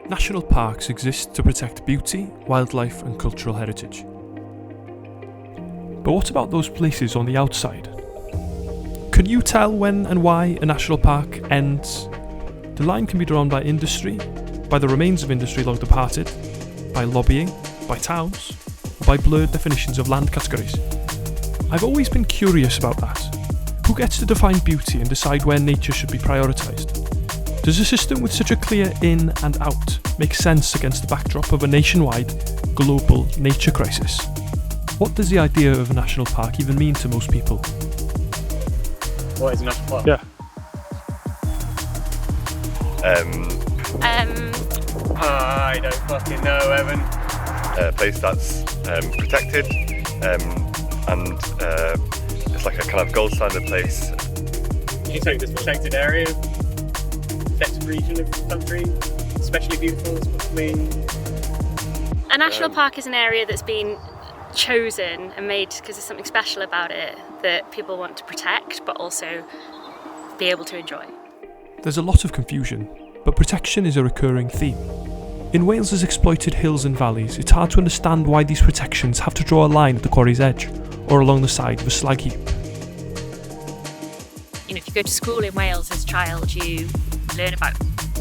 National parks exist to protect beauty, wildlife and cultural heritage. But what about those places on the outside? Can you tell when and why a national park ends? The line can be drawn by industry, by the remains of industry long departed, by lobbying, by towns, or by blurred definitions of land categories. I've always been curious about that. Who gets to define beauty and decide where nature should be prioritised? Does a system with such a clear in and out make sense against the backdrop of a nationwide, global nature crisis? What does the idea of a national park even mean to most people? What is a national park? Yeah. I don't fucking know, Evan. A place that's protected and it's like a kind of gold standard place. You take this protected area, protected region of the country, especially beautiful, is what I mean. A national park is an area that's been chosen and made because there's something special about it that people want to protect but also be able to enjoy. There's a lot of confusion, but protection is a recurring theme. In Wales's exploited hills and valleys, it's hard to understand why these protections have to draw a line at the quarry's edge or along the side of a slag heap. You know, if you go to school in Wales as a child, you learn about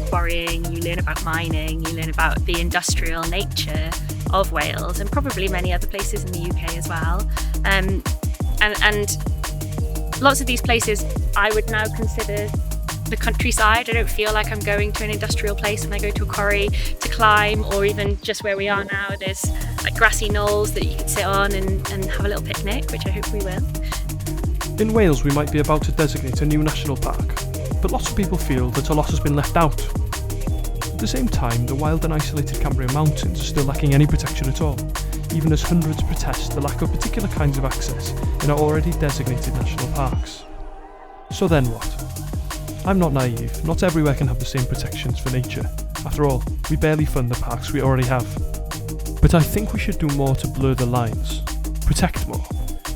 quarrying, you learn about mining, you learn about the industrial nature of Wales and probably many other places in the UK as well. And lots of these places I would now consider the countryside. I don't feel like I'm going to an industrial place when I go to a quarry to climb, or even just where we are now, there's like grassy knolls that you can sit on and have a little picnic, which I hope we will. In Wales, we might be about to designate a new national park, but lots of people feel that a lot has been left out. At the same time, the wild and isolated Cambrian mountains are still lacking any protection at all, even as hundreds protest the lack of particular kinds of access in our already designated national parks. So then what? I'm not naive, not everywhere can have the same protections for nature. After all, we barely fund the parks we already have. But I think we should do more to blur the lines, protect more,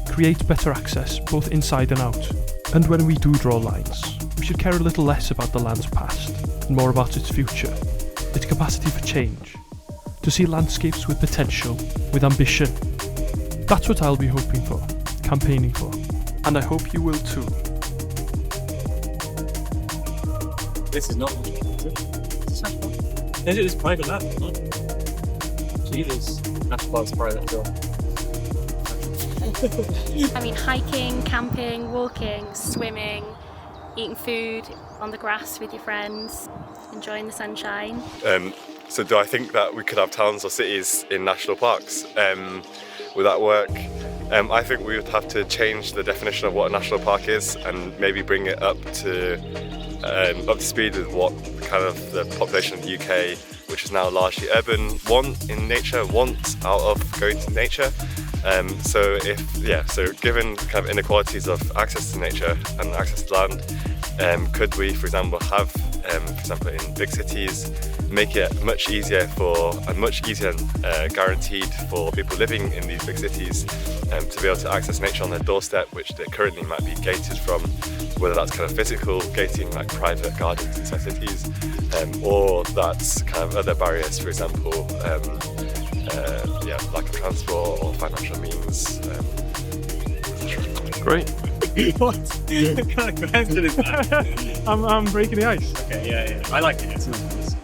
create better access both inside and out. And when we do draw lines, we should care a little less about the land's past and more about its future, its capacity for change, to see landscapes with potential, with ambition. That's what I'll be hoping for, campaigning for, and I hope you will too. This is not is it? Is this national park? Is it this private land? No. Jesus, national park's private as well. I mean, hiking, camping, walking, swimming, eating food on the grass with your friends, enjoying the sunshine. So do I think that we could have towns or cities in national parks? Would that work? I think we would have to change the definition of what a national park is and maybe bring it up to speed with what kind of the population of the UK, which is now largely urban, want out of going to nature. So given kind of inequalities of access to nature and access to land, could we, for example, have, in big cities, make it much easier and guaranteed for people living in these big cities to be able to access nature on their doorstep, which they currently might be gated from, whether that's kind of physical gating like private gardens inside cities, or that's kind of other barriers, for example, lack of transport or financial means. Great. What kind of question is that? I'm breaking the ice. Okay, yeah. I like it. It's nice.